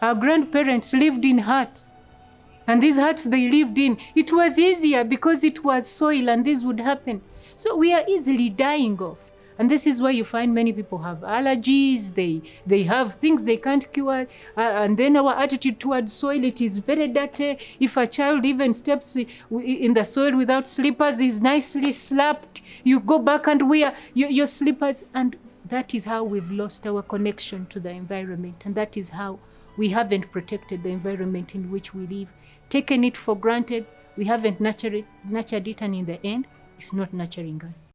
Our grandparents lived in huts. And these huts they lived in, it was easier because it was soil and this would happen. So we are easily dying off. And this is why you find many people have allergies, they have things they can't cure. And then our attitude towards soil, it is very dirty. If a child even steps in the soil without slippers, is nicely slapped. You go back and wear your slippers. And that is how we've lost our connection to the environment. And that is how we haven't protected the environment in which we live. Taken it for granted, we haven't nurtured it, and in the end, it's not nurturing us.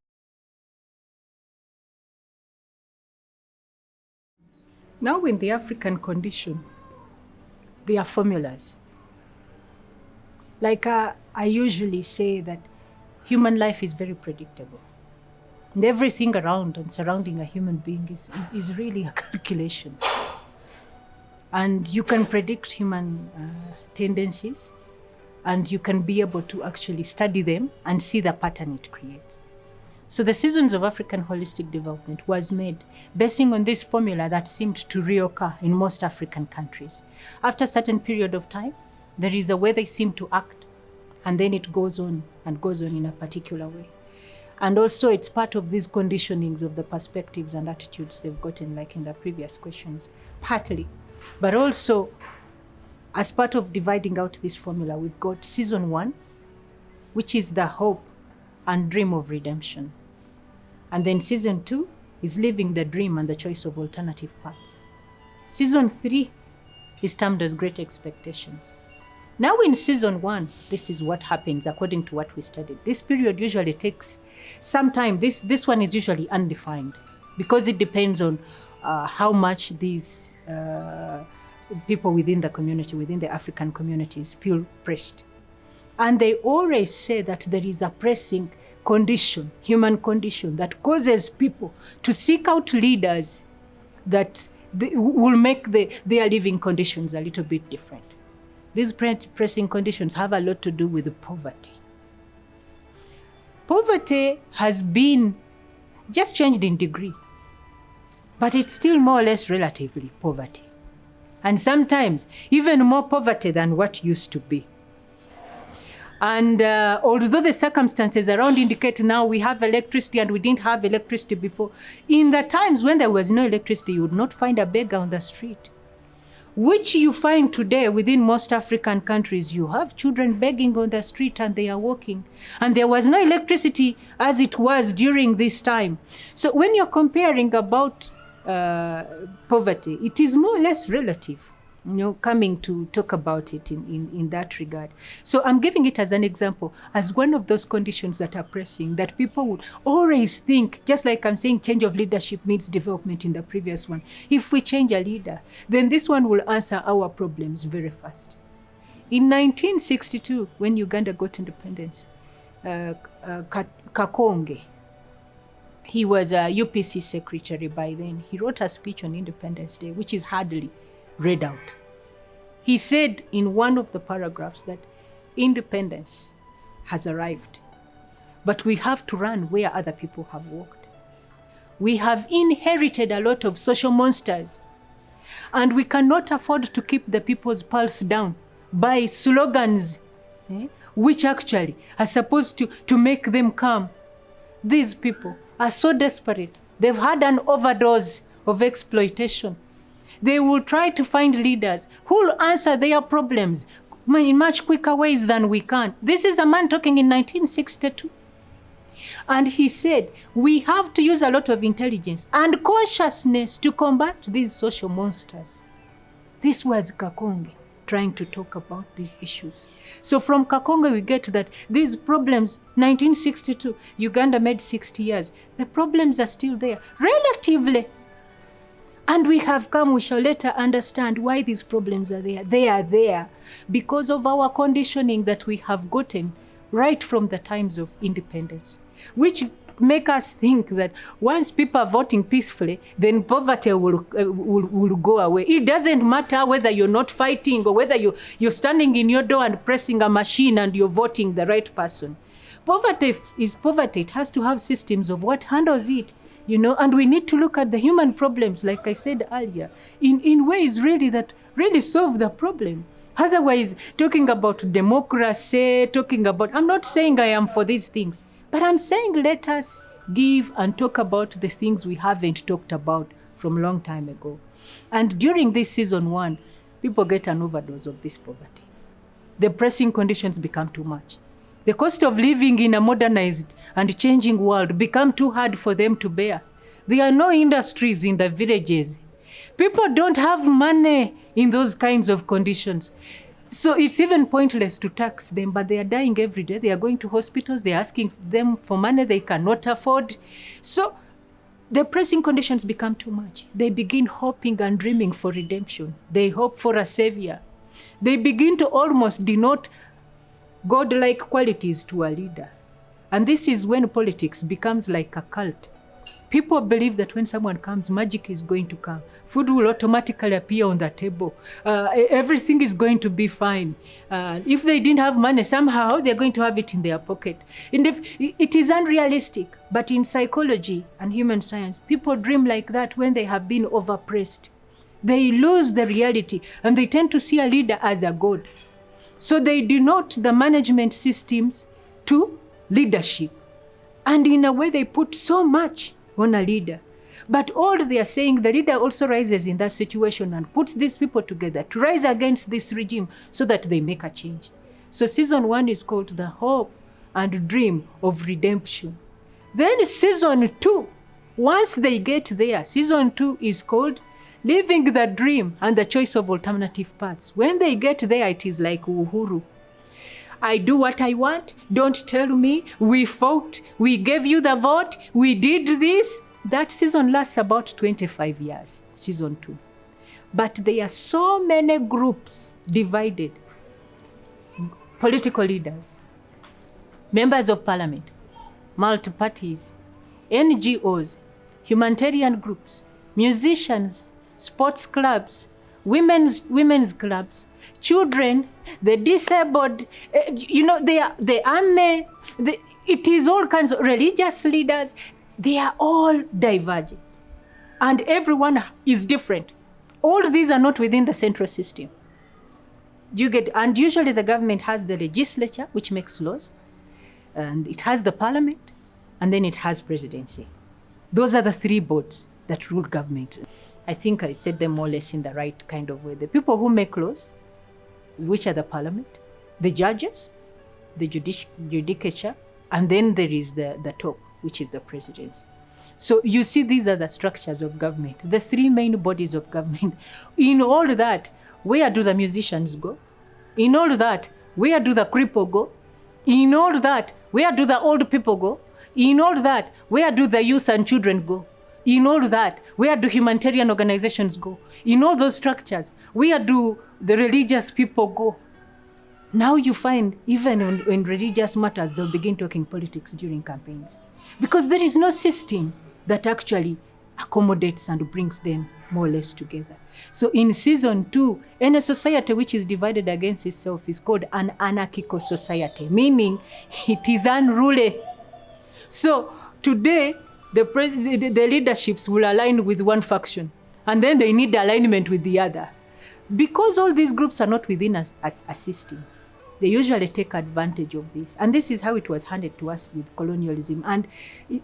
Now in the African condition, there are formulas. Like I usually say that human life is very predictable. And everything around and surrounding a human being is really a calculation. And you can predict human tendencies, and you can be able to actually study them and see the pattern it creates. So the Seasons of African Holistic Development was made basing on this formula that seemed to reoccur in most African countries. After a certain period of time, there is a way they seem to act, and then it goes on and goes on in a particular way. And also it's part of these conditionings of the perspectives and attitudes they've gotten, like in the previous questions, partly. But also, as part of dividing out this formula, we've got season 1, which is the hope and dream of redemption. And then season 2 is living the dream and the choice of alternative paths. Season 3 is termed as great expectations. Now in season 1, this is what happens according to what we studied. This period usually takes some time. This one is usually undefined because it depends on how much these people within the community, within the African communities, feel pressed. And they always say that there is a pressing condition, human condition, that causes people to seek out leaders that will make their living conditions a little bit different. These pressing conditions have a lot to do with poverty. Poverty has been just changed in degree, but it's still more or less relatively poverty. And sometimes even more poverty than what used to be. And although the circumstances around indicate now we have electricity and we didn't have electricity before, in the times when there was no electricity, you would not find a beggar on the street, which you find today within most African countries. You have children begging on the street and they are walking. And there was no electricity as it was during this time. So when you're comparing about poverty, it is more or less relative, coming to talk about it in that regard. So I'm giving it as an example, as one of those conditions that are pressing, that people would always think, just like I'm saying change of leadership means development in the previous one. If we change a leader, then this one will answer our problems very fast. In 1962, when Uganda got independence, Kakonge, he was a UPC secretary by then. He wrote a speech on Independence Day, which is hardly read out. He said in one of the paragraphs that independence has arrived, but we have to run where other people have walked. We have inherited a lot of social monsters, and we cannot afford to keep the people's pulse down by slogans, which actually are supposed to make them calm. These people are so desperate. They've had an overdose of exploitation. They will try to find leaders who will answer their problems in much quicker ways than we can. This is a man talking in 1962. And he said, we have to use a lot of intelligence and consciousness to combat these social monsters. This was Kakonge trying to talk about these issues. So from Kakonge we get that these problems, 1962, Uganda made 60 years. The problems are still there, relatively. And we shall later understand why these problems are there. They are there because of our conditioning that we have gotten right from the times of independence, which make us think that once people are voting peacefully, then poverty will go away. It doesn't matter whether you're not fighting or whether you're standing in your door and pressing a machine and you're voting the right person. Poverty is poverty. It has to have systems of what handles it. and we need to look at the human problems, like I said earlier, in ways really that really solve the problem. Otherwise, talking about democracy, I'm not saying I am for these things, but I'm saying let us give and talk about the things we haven't talked about from a long time ago. And during this season 1, people get an overdose of this poverty. The pressing conditions become too much. The cost of living in a modernized and changing world become too hard for them to bear. There are no industries in the villages. People don't have money in those kinds of conditions. So it's even pointless to tax them, but they are dying every day. They are going to hospitals. They're asking them for money they cannot afford. So the pressing conditions become too much. They begin hoping and dreaming for redemption. They hope for a savior. They begin to almost denote godlike qualities to a leader. And this is when politics becomes like a cult. People believe that when someone comes, magic is going to come. Food will automatically appear on the table. Everything is going to be fine. If they didn't have money, somehow they're going to have it in their pocket. And it is unrealistic. But in psychology and human science, people dream like that when they have been overpressed. They lose the reality and they tend to see a leader as a god. So they denote the management systems to leadership. And in a way, they put so much on a leader. But all they are saying, the leader also rises in that situation and puts these people together to rise against this regime so that they make a change. So season 1 is called the hope and dream of redemption. Then season 2, once they get there, season 2 is called living the dream and the choice of alternative paths. When they get there, it is like Uhuru. I do what I want. Don't tell me. We fought. We gave you the vote. We did this. That season lasts about 25 years, season 2. But there are so many groups divided. Political leaders, members of parliament, multi-parties, NGOs, humanitarian groups, musicians, sports clubs, women's clubs, children, the disabled, the army, it is all kinds of religious leaders. They are all divergent. And everyone is different. All these are not within the central system. And usually the government has the legislature, which makes laws, and it has the parliament, and then it has presidency. Those are the 3 boards that rule government. I think I said them more or less in the right kind of way. The people who make laws, which are the parliament, the judges, the judicature, and then there is the top, which is the presidency. So you see, these are the structures of government, the 3 main bodies of government. In all that, where do the musicians go? In all that, where do the cripple go? In all that, where do the old people go? In all that, where do the youth and children go? In all that, where do humanitarian organizations go? In all those structures, where do the religious people go? Now you find, even in religious matters, they'll begin talking politics during campaigns. Because there is no system that actually accommodates and brings them more or less together. So in season 2, any society which is divided against itself is called an anarchical society, meaning it is unruly. So today, the leaderships will align with one faction, and then they need alignment with the other. Because all these groups are not within a system, they usually take advantage of this. And this is how it was handed to us with colonialism. And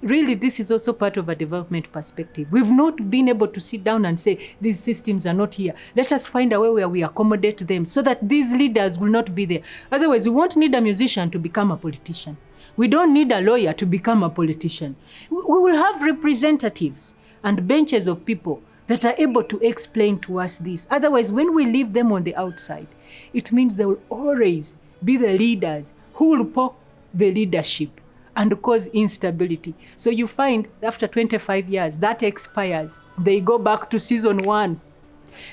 really, this is also part of a development perspective. We've not been able to sit down and say, these systems are not here. Let us find a way where we accommodate them so that these leaders will not be there. Otherwise, we won't need a musician to become a politician. We don't need a lawyer to become a politician. We will have representatives and benches of people that are able to explain to us this. Otherwise, when we leave them on the outside, it means they will always be the leaders who will poke the leadership and cause instability. So you find after 25 years, that expires. They go back to season 1.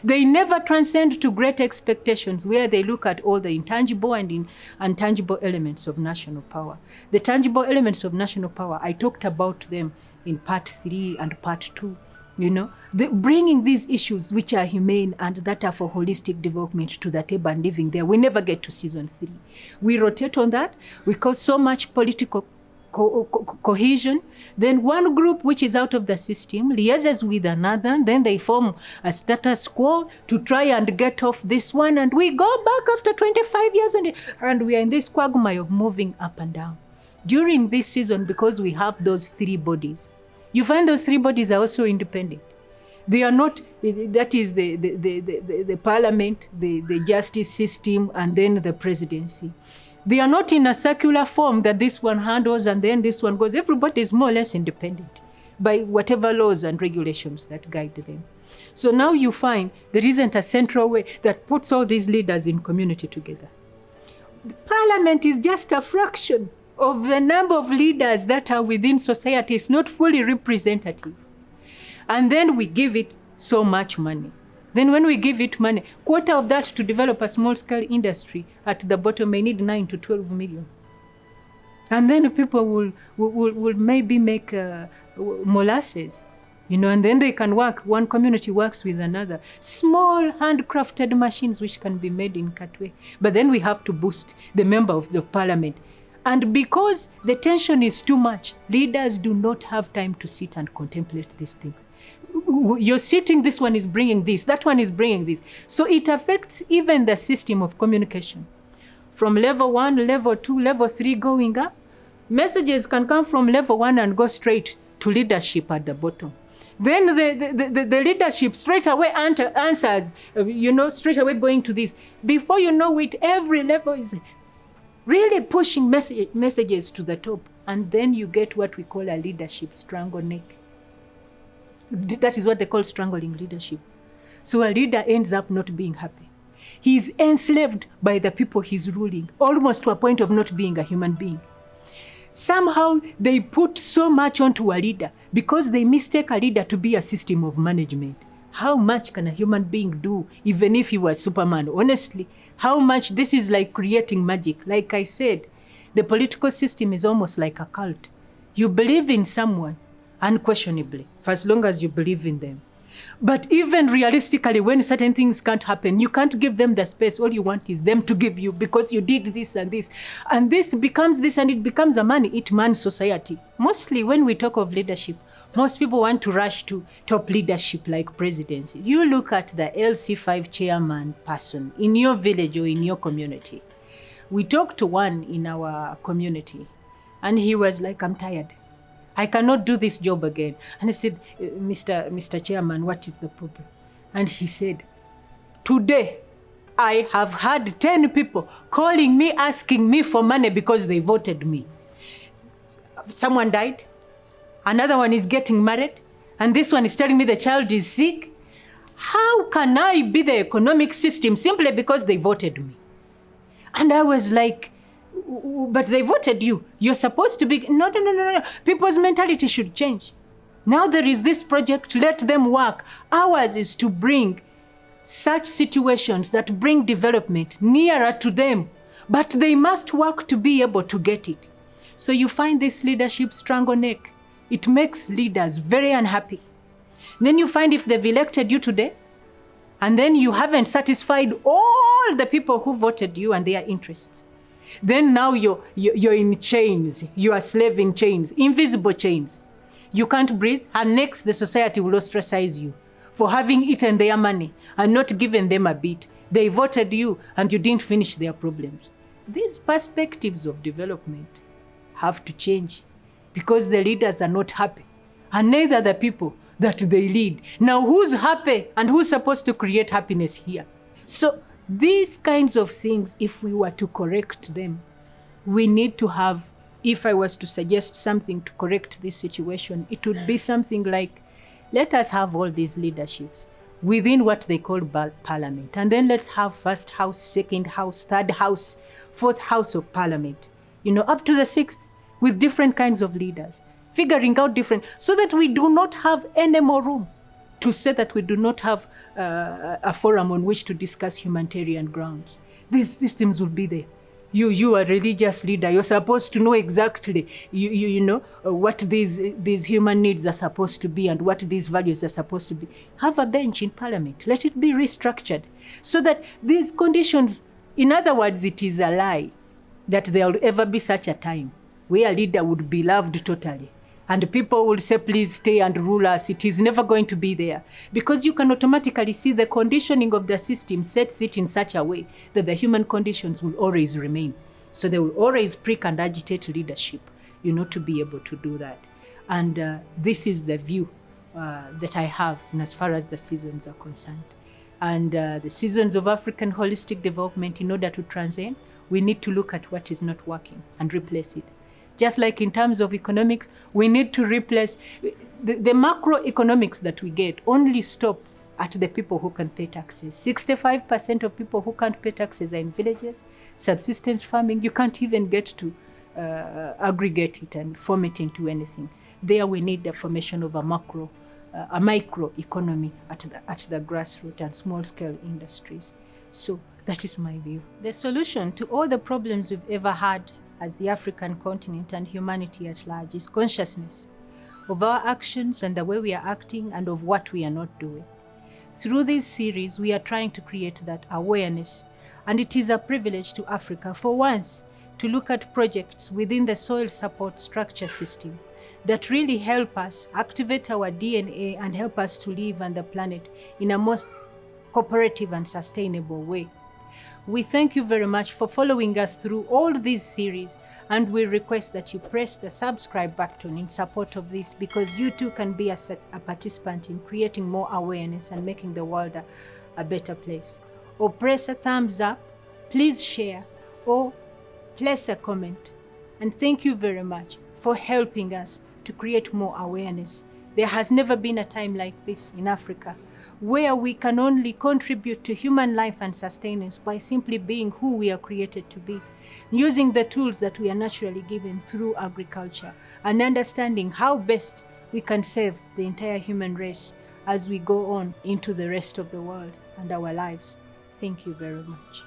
They never transcend to great expectations, where they look at all the intangible and intangible elements of national power. The tangible elements of national power, I talked about them in part 3 and part 2. Bringing these issues which are humane and that are for holistic development to the table and living there. We never get to season 3. We rotate on that. We cause so much political cohesion. Then one group which is out of the system liaises with another, then they form a status quo to try and get off this one, and we go back after 25 years and we are in this quagmire of moving up and down. During this season, because we have those three bodies, you find those three bodies are also independent. They are not, that is the parliament, the justice system, and then the presidency. They are not in a circular form that this one handles and then this one goes. Everybody is more or less independent by whatever laws and regulations that guide them. So now you find there isn't a central way that puts all these leaders in community together. The parliament is just a fraction of the number of leaders that are within society. It's not fully representative. And then we give it so much money. Then when we give it money, quarter of that to develop a small-scale industry at the bottom may need 9 to 12 million. And then people will maybe make molasses, and then they can work. One community works with another. Small handcrafted machines which can be made in Katwe. But then we have to boost the members of parliament. And because the tension is too much, leaders do not have time to sit and contemplate these things. You're sitting, this one is bringing this, that one is bringing this. So it affects even the system of communication. From level 1, level 2, level 3 going up, messages can come from level 1 and go straight to leadership at the bottom. Then the leadership straight away answers, straight away going to this. Before you know it, every level is really pushing messages to the top. And then you get what we call a leadership strangle neck. That is what they call strangling leadership. So a leader ends up not being happy. He's enslaved by the people he's ruling, almost to a point of not being a human being. Somehow they put so much onto a leader because they mistake a leader to be a system of management. How much can a human being do, even if he was Superman? Honestly, how much? This is like creating magic. Like I said, the political system is almost like a cult. You believe in someone unquestionably, for as long as you believe in them. But even realistically, when certain things can't happen, you can't give them the space. All you want is them to give you because you did this and this. And this becomes this, and it becomes a man-eat-man society. Mostly when we talk of leadership, most people want to rush to top leadership like presidency. You look at the LC5 chairman person in your village or in your community. We talked to one in our community, and he was like, I'm tired. I cannot do this job again. And I said, Mr. Chairman, what is the problem? And he said, today I have had 10 people calling me, asking me for money because they voted me. Someone died. Another one is getting married. And this one is telling me the child is sick. How can I be the economic system simply because they voted me? And I was like, but they voted you. You're supposed to be... No. People's mentality should change. Now there is this project, let them work. Ours is to bring such situations that bring development nearer to them. But they must work to be able to get it. So you find this leadership strangle neck. It makes leaders very unhappy. Then you find if they've elected you today, and then you haven't satisfied all the people who voted you and their interests. Then now you're in chains. You are slave in chains, invisible chains. You can't breathe, and next the society will ostracize you for having eaten their money and not given them a bit. They voted you and you didn't finish their problems. These perspectives of development have to change because the leaders are not happy, and neither the people that they lead. Now who's happy and who's supposed to create happiness here? So these kinds of things, if we were to correct them, we need to have, if I was to suggest something to correct this situation, it would be something like, let us have all these leaderships within what they call parliament. And then let's have first house, second house, third house, fourth house of parliament, up to the sixth, with different kinds of leaders, figuring out different, so that we do not have any more room to say that we do not have a forum on which to discuss humanitarian grounds. These systems will be there. You are a religious leader. You're supposed to know exactly, what these human needs are supposed to be and what these values are supposed to be. Have a bench in parliament. Let it be restructured so that these conditions, in other words, it is a lie that there will ever be such a time where a leader would be loved totally. And people will say, please stay and rule us. It is never going to be there. Because you can automatically see the conditioning of the system sets it in such a way that the human conditions will always remain. So they will always prick and agitate leadership, to be able to do that. And this is the view that I have in as far as the seasons are concerned. And the seasons of African holistic development, in order to transcend, we need to look at what is not working and replace it. Just like in terms of economics, we need to replace the macroeconomics that we get only stops at the people who can pay taxes. 65% of people who can't pay taxes are in villages. Subsistence farming, you can't even get to aggregate it and form it into anything. There we need the formation of a micro economy at the grassroots and small scale industries. So that is my view. The solution to all the problems we've ever had as the African continent and humanity at large is consciousness of our actions and the way we are acting and of what we are not doing. Through this series, we are trying to create that awareness, and it is a privilege to Africa for once to look at projects within the soil support structure system that really help us activate our DNA and help us to live on the planet in a most cooperative and sustainable way. We thank you very much for following us through all these series, and we request that you press the subscribe button in support of this, because you too can be a participant in creating more awareness and making the world a better place. Or press a thumbs up, please share, or place a comment. And thank you very much for helping us to create more awareness. There has never been a time like this in Africa, where we can only contribute to human life and sustenance by simply being who we are created to be, using the tools that we are naturally given through agriculture, and understanding how best we can save the entire human race as we go on into the rest of the world and our lives. Thank you very much.